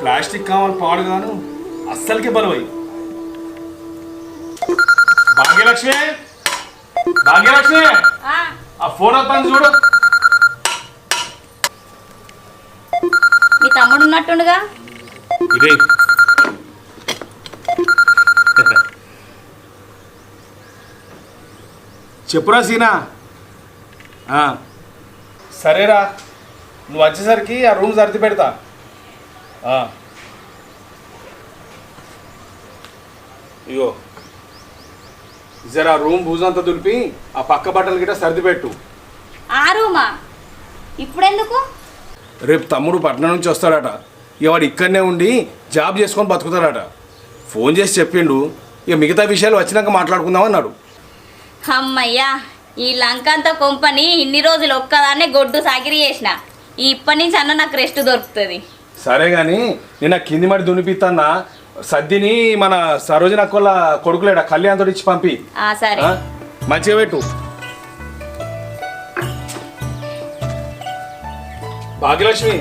Plastic కావాలి పాడుగాను అస్సలకే బలవై. భాగ్యలక్ష్మి భాగ్యలక్ష్మి ఆ ఫోన్ వస్తాను చూడు. మీ తమ్ముడు ఉన్నట్టుండగా ఇదే చెప్పురా సీనా. సరేరా, నువ్వు వచ్చేసరికి ఆ రూమ్ సర్ది పెడతా. ఇగో జరా రూమ్ భూజంతా దులిపి ఆ పక్క బట్టలు గిట్ట సర్ది పెట్టు. ఆ రూమా ఇప్పుడెందుకు? రేపు తమ్ముడు పట్నం నుంచి వస్తాడట. ఇక వాడు ఇక్కడనే ఉండి జాబ్ చేసుకొని బతుకుతాడట. ఫోన్ చేసి చెప్పిండు, ఇక మిగతా విషయాలు వచ్చినాక మాట్లాడుకుందాం అన్నాడు. అమ్మయ్యా, ఈ లంకంత కొంపని ఇన్ని రోజులు ఒక్కదాన్నే గొడ్డు సాగిరి చేసిన. ఇప్పటి నుంచి అన్న నాకు రెస్ట్ దొరుకుతుంది. సరే కానీ నిన్న కింది మడి దునిపిస్తాన్నా సద్దిని మన సరోజన కొల్ల కొడుకులేడ కళ్యాణ్తో ఇచ్చి పంపి. సరే మంచిగా పెట్టు. భాగ్యలక్ష్మి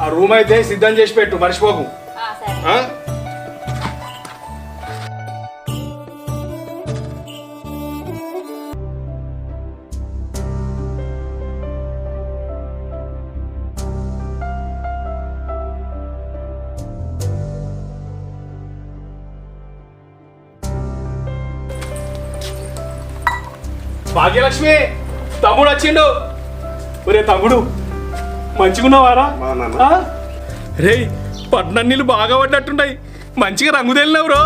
ఆ రూమ్ అయితే సిద్ధం చేసి పెట్టు, మర్చిపోకు. భాగ్యలక్ష్మి తమ్ముడు వచ్చిండు. ఒరే తమ్ముడు, మంచిగున్నావారా? రే, పట్నం నీళ్ళు బాగా పడ్డట్టున్నాయి, మంచిగా రంగు తేలినవురో.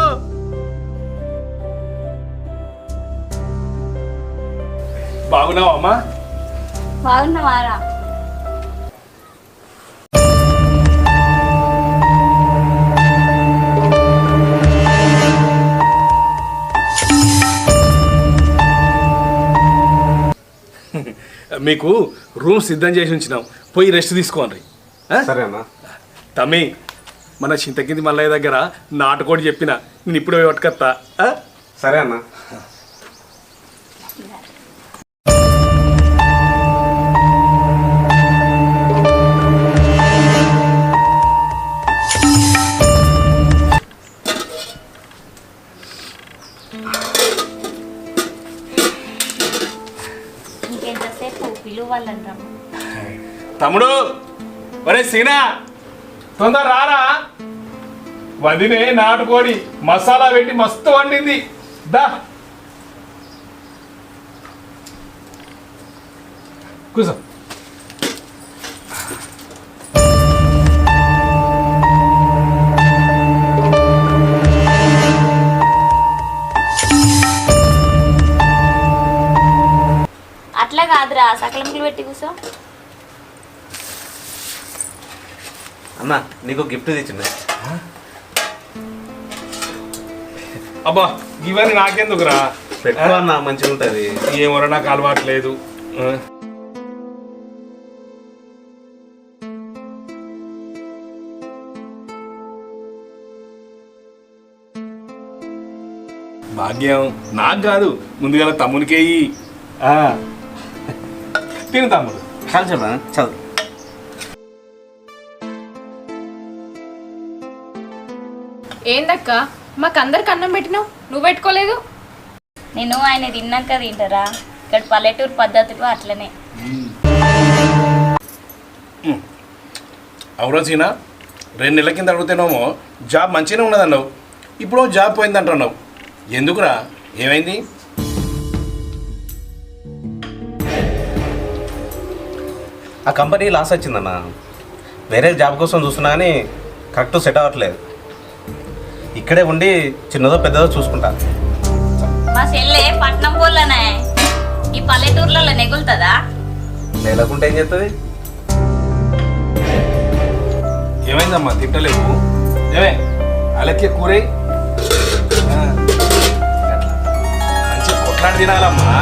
బాగున్నావా అమ్మా? బాగున్నావారా? మీకు రూమ్ సిద్ధం చేసి ఉంచినాం, పోయి రెస్ట్ తీసుకోండి. సరే అన్న. తమ్మి, మన చింతకింది మల్లయ్య దగ్గర నాటుకోడి చెప్పిన, నేను ఇప్పుడు పట్టుకొస్తా. సరే అన్న. తమ్ముడు, ఒరే సీనా, తొందర రారా. వదినే నాటుకోడి మసాలా పెట్టి మస్తు వండింది. దా కూర్చో. అట్లా కాదురా, సకల మిగిలి పెట్టి కూర్చో. అన్న, నీకు గిఫ్ట్ తెచ్చింది. అబ్బా, ఇవన్నీ నాకెందుకురా? పెట్టుకో అన్న, మంచిగా ఉంటుంది. ఏమోరా, నాకు అలవాటు లేదు. భాగ్యం నాకు కాదు, ముందుగా తమ్మునికే. తిను తమ్ముడు. చదువు. ఏందక్క, మాకందరికి అన్నం పెట్టినావు, నువ్వు పెట్టుకోలేదు? నేను ఆయన తిన్నాక తింటారా, ఇక్కడ పల్లెటూరు పద్ధతులు అట్లనే. అవురా సీనా, 2 నెలల కింద అడుగుతున్నామో జాబ్ మంచిగానే ఉన్నదన్నావు, ఇప్పుడు జాబ్ పోయిందంటున్నావు. ఎందుకురా, ఏమైంది? ఆ కంపెనీ లాస్ వచ్చిందన్న. వేరే జాబ్ కోసం చూస్తున్నా కానీ కరెక్ట్ సెట్ అవ్వట్లేదు. ఇక్కడే ఉండి చిన్నదో పెద్దదో చూసుకుంటా. మా చెల్లె పట్నం పోలనే, ఈ పల్లెటూర్లలో నెగులుతుందా? నెలకుంటే ఏం చేస్తుంది? ఏమైందమ్మా, తింటలేవు? ఏమే అలక్కే కూరే. తినాలమ్మా.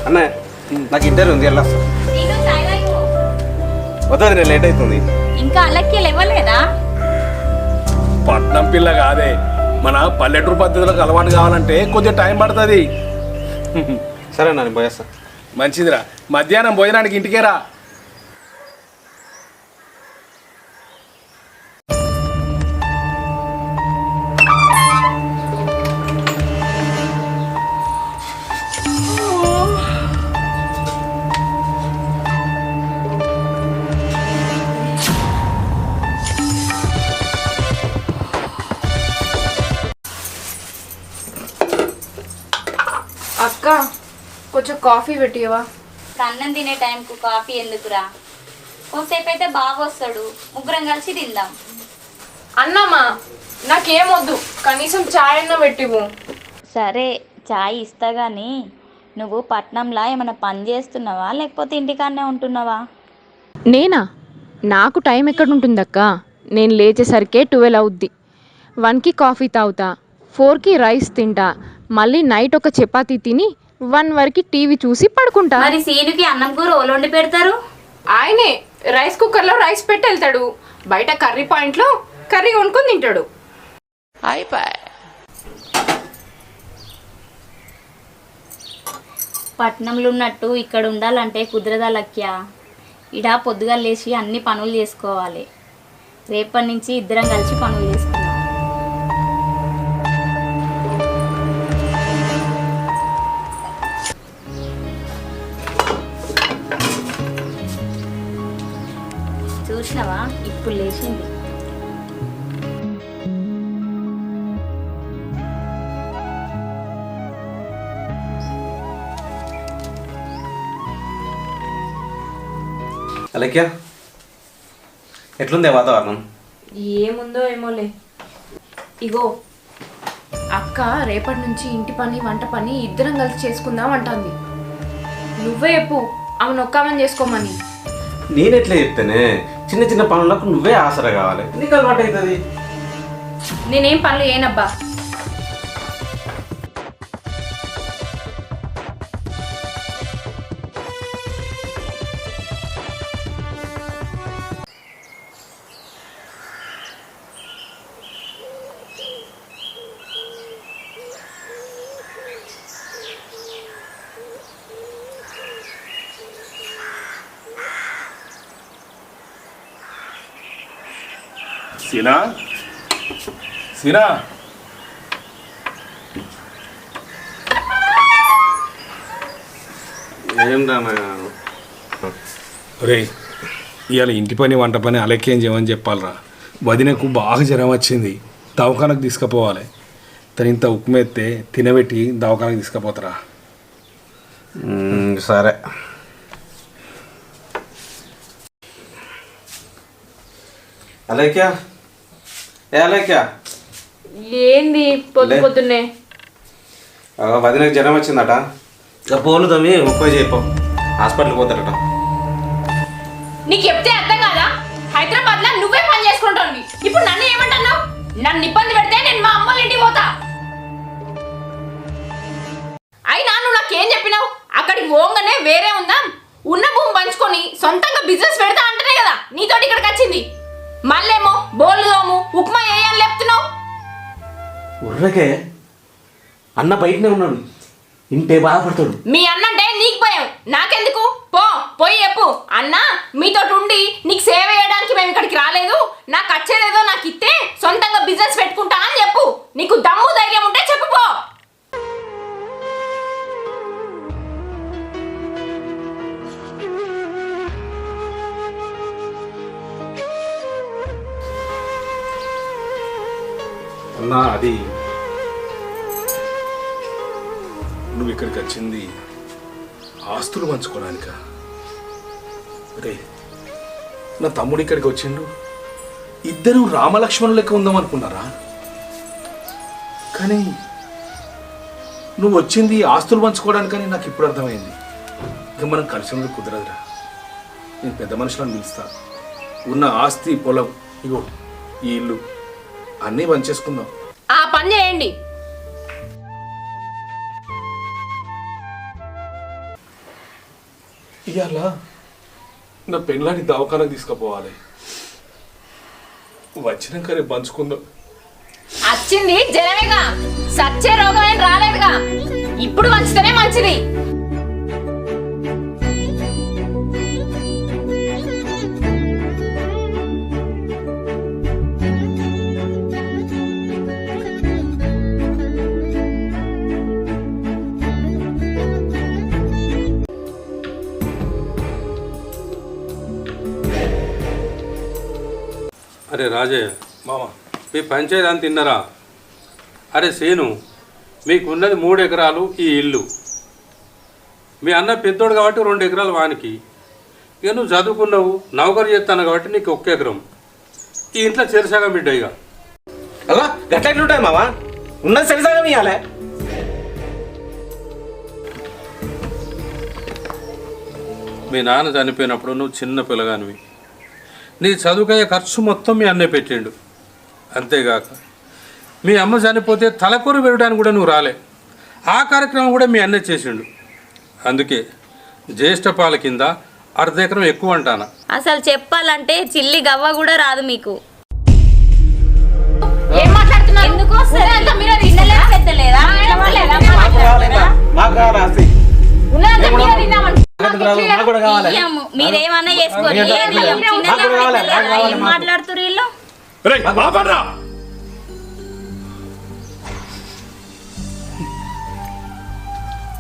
అన్న నాకు ఇంటర్వ్యూ ఉంది వెళ్ళా నీకు చాయ్ తాగు. వద్దు నేను లేట్ అవుతుంది. ఇంకా అల్లకి ఇవ్వలేదా? పట్నం పిల్ల కాదే, మన పల్లెటూరు పద్ధతులకు అలవాటు కావాలంటే కొద్దిగా టైం పడుతుంది. సరే నేను పోయేస్తా. మంచిదిరా, మధ్యాహ్నం భోజనానికి ఇంటికే రా. అక్క కొంచెం కాఫీ పెట్టివా? అన్నం తినే టైంకు కాఫీ ఎందుకురా? కొంతసేపు అయితే బాగా వస్తాడు, ముగ్గురం కలిసి తిందాం. అన్నమ్మా నాకేమొద్దు, కనీసం చాయ్ అన్న పెట్టివు. సరే చాయ్ ఇస్తా కానీ నువ్వు పట్నంలా ఏమైనా పని చేస్తున్నావా లేకపోతే ఇంటికాడనే ఉంటున్నావా? నేనా? నాకు టైం ఎక్కడుంటుందక్క? నేను లేచేసరికే 12 అవుద్ది. 1కి కాఫీ తాగుతా, 4కి రైస్ తింటా, మళ్ళీ నైట్ ఒక చపాతీ తిని 1 వరకు టీవీ చూసి పడుకుంటా. మరి సీనుకి అన్నం కూర ఓలోండి పెడతారు? ఆయనే రైస్ కుక్కర్లో రైస్ పెట్టి వెళ్తాడు, బయట కర్రీ పాయింట్లో కర్రీ వండుకొని తింటాడు. పట్నంలో ఉన్నట్టు ఇక్కడ ఉండాలంటే కుదరదా లక్ష్య. ఇడ పొద్దుగా లేచి అన్ని పనులు చేసుకోవాలి. రేపటి నుంచి ఇద్దరం కలిసి పనులు చేసుకుందాం. చూసినావా ఇప్పుడు లేచింది. అలాగే ఎట్లుందే వాతావరణం? ఏముందో ఏమోలే. ఇగో అక్క రేపటి నుంచి ఇంటి పని వంట పని ఇద్దరం కలిసి చేసుకుందాం అంటుంది. నువ్వే చెప్పు ఆమెను ఒక్కమని చేసుకోమని. నేనెట్లా చెప్తేనే, చిన్న చిన్న పనులకు నువ్వే ఆసరా కావాలి, నీకు అలవాటు అవుతుంది. నేనేం పనులు ఏనబ్బా. సీనా, సీనా, ఏం రే ఇవాళ ఇంటి పని వంట పని అలెక్కేం చేయమని చెప్పాలరా. వదినకు బాగా జ్వరం వచ్చింది, దవాఖానకు తీసుకుపోవాలి. తను ఇంత ఉక్కుమెత్తే తినబెట్టి దవాఖానకు తీసుకుపోతారా? సరే. అలేఖ్యా, ఏ అలేఖ్యా, ఏంది పొద్దున్నే? వదినకు జ్వరం వచ్చిందట, ఇక పోలు తమ్మి ఒక్కో చెప్పు, హాస్పిటల్కి పోతారట. నీకు చెప్తే అర్థం కాదా? హైదరాబాద్ లో నువ్వే పని చేసుకుంటావు, ఇప్పుడు నన్ను ఏమంటున్నావు? నన్ను ఇబ్బంది పెడితే నేను మా అమ్మోళ్ళ ఇంటికి పోతా. అయినా నువ్వు నాకేం చెప్పినావు? అక్కడికి పోగానే వేరే ఉందాం, ఉన్న భూమి పంచుకొని సొంతంగా బిజినెస్ పెడతా అంటనే కదా నీతోటి ఇక్కడికి వచ్చింది. మళ్ళేమో బోళ్ళు తోము ఉప్మా వేయాలని లేపుతున్నావు. ఉర్రకే అన్న బయటనే ఉన్నాడు, ఇంటే బాధపడతాడు. మీ అన్నంటే నీకు భయం, నాకెందుకు? పోయి చెప్పు అన్న మీతో ఉండి నీకు సేవ చేయడానికి మేము ఇక్కడికి రాలేదు, నాకు వచ్చేదేదో నాకు ఇస్తే సొంతంగా బిజినెస్ పెట్టుకుంటా అని చెప్పు. నీకు దమ్ము ధైర్యం ఉంటే చెప్పు పో. అన్నా, అది నువ్వు ఇక్కడికి వచ్చింది ఆస్తులు పంచుకోవడానిక? రే, నా తమ్ముడు ఇక్కడికి వచ్చిండు, ఇద్దరు రామలక్ష్మణులు లెక్క ఉందాం అనుకున్నారా? కానీ నువ్వు వచ్చింది ఆస్తులు పంచుకోవడానికని నాకు ఇప్పుడు అర్థమైంది. ఇక మనం కలిసి ఉండదు కుదరదురా. నేను పెద్ద మనుషులను పిలుస్తా. ఉన్న ఆస్తి పొలం ఇగో ఈ ఇల్లు అన్నీ పంచేసుకుందాం. ఆ పని చేయండి. ఇవాళ నా పెళ్ళాన్ని దవాఖానకు తీసుకుపోవాలి. వచ్చినాక రేపు పంచుకుందాం. వచ్చింది జనమేగా, సచ్చే రోగం ఏం రాలేదుగా. ఇప్పుడు మంచితేనే మంచిది. అరే రాజయ్య, మామ మీ పంచాయతీ అంత తిన్నరా? అరే సేను, మీకున్నది 3 ఎకరాలు ఈ ఇల్లు. మీ అన్న పెద్దోడు కాబట్టి 2 ఎకరాలు వానికి. ఇక నువ్వు చదువుకున్నావు, నౌకరు చేస్తాను కాబట్టి నీకు 1 ఎకరం. ఈ ఇంట్లో చెరసగం బిడ్డ. ఇక అలా గట్లెట్లు ఉంటాయి మావా, ఉన్నది సరిసగం ఇవ్వాలి. మీ నాన్న చనిపోయినప్పుడు నువ్వు చిన్న పిల్లగానివి. నీ చదువుకయ్యే ఖర్చు మొత్తం మీ అన్నే పెట్టిండు. అంతేగాక మీ అమ్మ చనిపోతే తలకూరు పెట్టడానికి కూడా నువ్వు రాలే. ఆ కార్యక్రమం కూడా మీ అన్నే చేసిండు. అందుకే జ్యేష్ఠ పాల కింద 1/2 ఎకరం ఎక్కువ అంటానా. అసలు చెప్పాలంటే చిల్లి గవ్వ కూడా రాదు మీకు. ఏం మాట్లాడుతున్నారు? ఎందుకు ఉన్నదంతా మీరే తినలేదా? పెద్దలేదా? మాకు కావాలేమా? మాకు కావాలి ఆస్తి. ఉన్నదంతా మీరే తిన్నామంటే మాకు కూడా కావాలి. ఇయ్యము. మీరేమన్నా చేసుకోండి. ఏది ఇయ్యం. చిన్నగా మాకు కావాలి, పెద్దలేదా? మాకు కావాలి, ఏం మాకు. మాట్లాడుతుర్రు వీళ్ళు? రేయ్, బాపర్రా.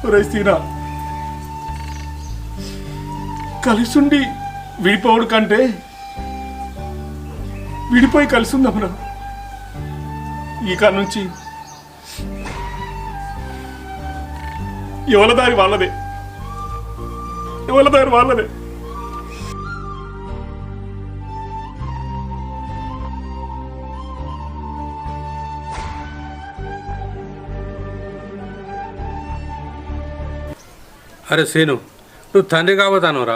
ఒరేయ్ సీనా, కలిసుండి విడిపోవడు కంటే విడిపోయి కలిసి ఉందామరా. ఈ కాడ నుంచి ఎవరి దారి వాళ్ళదే, ఎవరి దారి వాళ్ళదే. అరే సీను, నువ్వు తండ్రి కాబోతానురా.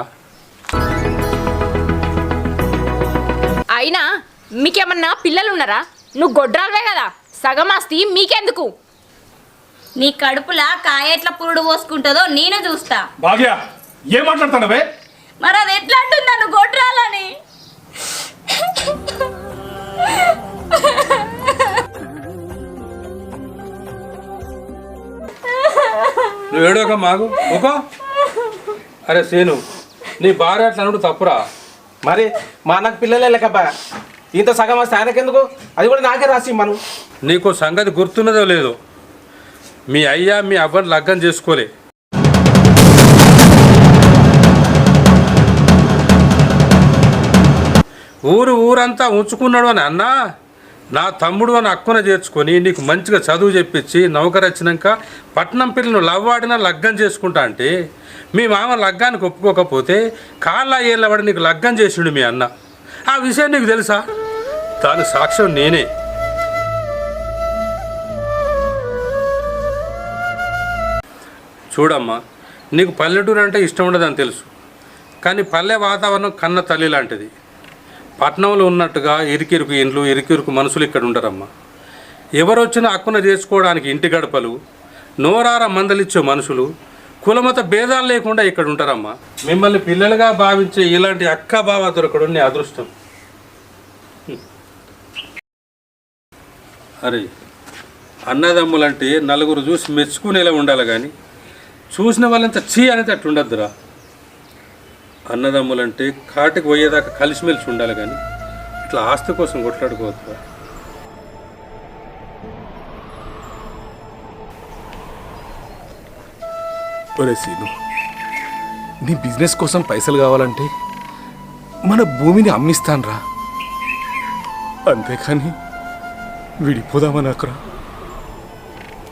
అయినా మీకేమన్నా పిల్లలు ఉన్నారా? నువ్వు గొడ్రాలవే కదా, సగం ఆస్తి మీకెందుకు? నీ కడుపులా కాయ ఎట్లా పురుడు పోసుకుంటుందో నేను చూస్తా. భాగ్య, ఏం మాట్లాడుతున్నావే? మరి అది ఎట్లా అంటుంది నన్ను గొడ్రాలని? నువ్వు ఏడోక మాగు ఒక. అరే సీను, నీ భార్య అట్లా అనుడు తప్పురా. మరి మా నాకు పిల్లలే లేకబ్బా, ఇంత సగం వస్తే ఆయనకెందుకు? అది కూడా నాకే రాసి మనం. నీకు సంగతి గుర్తున్నదో లేదో, మీ అయ్యా మీ అవ్వని లగ్గం చేసుకోలే. ఊరంతా ఉంచుకున్నాడు అని అన్నా, నా తమ్ముడు అని అక్కున చేర్చుకొని నీకు మంచిగా చదువు చెప్పించి నౌకరు వచ్చినాక పట్నం పిల్లలు లవ్వాడినా లగ్గం చేసుకుంటా అంటే మీ మామ లగ్గానికి ఒప్పుకోకపోతే కాళ్ళ ఏళ్ళబడి నీకు లగ్గం చేసిండు మీ అన్న. ఆ విషయం నీకు తెలుసా? దాని సాక్ష్యం నేనే. చూడమ్మా, నీకు పల్లెటూరు అంటే ఇష్టం ఉండదని తెలుసు, కానీ పల్లె వాతావరణం కన్న తల్లి లాంటిది. పట్నంలో ఉన్నట్టుగా ఇరికిరుకు ఇండ్లు, ఇరికిరుకు మనుషులు ఇక్కడ ఉండరమ్మా. ఎవరు వచ్చినా అక్కున చేసుకోవడానికి ఇంటి గడపలు, నోరార మందలిచ్చే మనుషులు, కులమత భేదాలు లేకుండా ఇక్కడ ఉంటారమ్మా. మిమ్మల్ని పిల్లలుగా భావించే ఇలాంటి అక్క బావ దొరకడం నీ అదృష్టం. అరే, అన్నదమ్ములంటే నలుగురు చూసి మెచ్చుకునేలా ఉండాలి, కానీ చూసిన వాళ్ళంతా చీ అనేది అట్లా ఉండద్దురా. అన్నదమ్ములంటే కాటికి పోయేదాకా కలిసిమెలిసి ఉండాలి, కానీ ఇట్లా ఆస్తి కోసం కొట్లాడుకోవద్దురా. ఒరే సీను, నీ బిజినెస్ కోసం పైసలు కావాలంటే మన భూమిని అమ్మిస్తాన్రా, అంతేకాని విడిపోదామని అనకురా,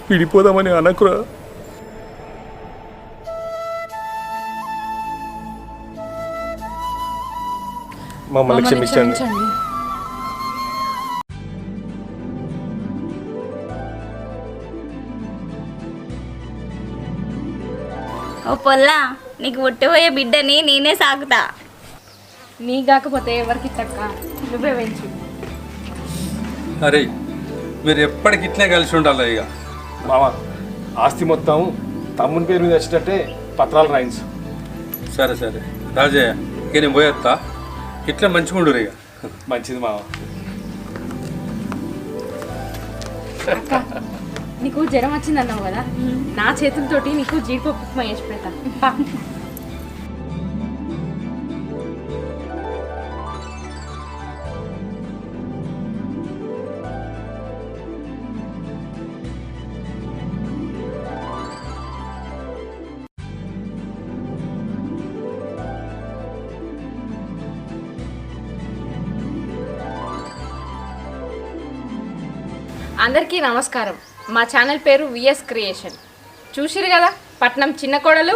విడిపోదామని అనకురా. మమ్మల్ని క్షమించండి. ఓ పొల్లా, నీకు పుట్టబోయే బిడ్డని నేనే సాకుతా. నీ కాకపోతే ఎవరికి తక్క, నువ్వే పెంచు. అరే మీరు ఎప్పటికి ఇట్లే కలిసి ఉండాలి ఇక. మామ ఆస్తి మొత్తం తమ్ముని పేరు మీద వచ్చేటట్టే పత్రాలు రాయించు. సరే సరే రాజయ్య, ఇక నేను పోయేస్తా. ఇట్లా మంచిగా ఉండు ఇక. మంచిది మామ. నీకు జ్వరం వచ్చిందన్నావు కదా, నా చేతులతోటి నీకు జీడిపప్పు ఉప్మా చేసి పెడతా. పా. అందరికీ నమస్కారం. మా ఛానల్ పేరు విఎస్ క్రియేషన్. చూసిరు కదా, పట్నం చిన్న కోడలు,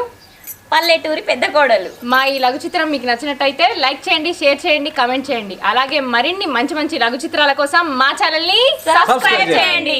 పల్లెటూరి పెద్ద కోడలు. మా ఈ లఘు చిత్రం మీకు నచ్చినట్టయితే లైక్ చేయండి, షేర్ చేయండి, కామెంట్ చేయండి. అలాగే మరిన్ని మంచి మంచి లఘు చిత్రాల కోసం మా ఛానల్ని సబ్స్క్రైబ్ చేయండి.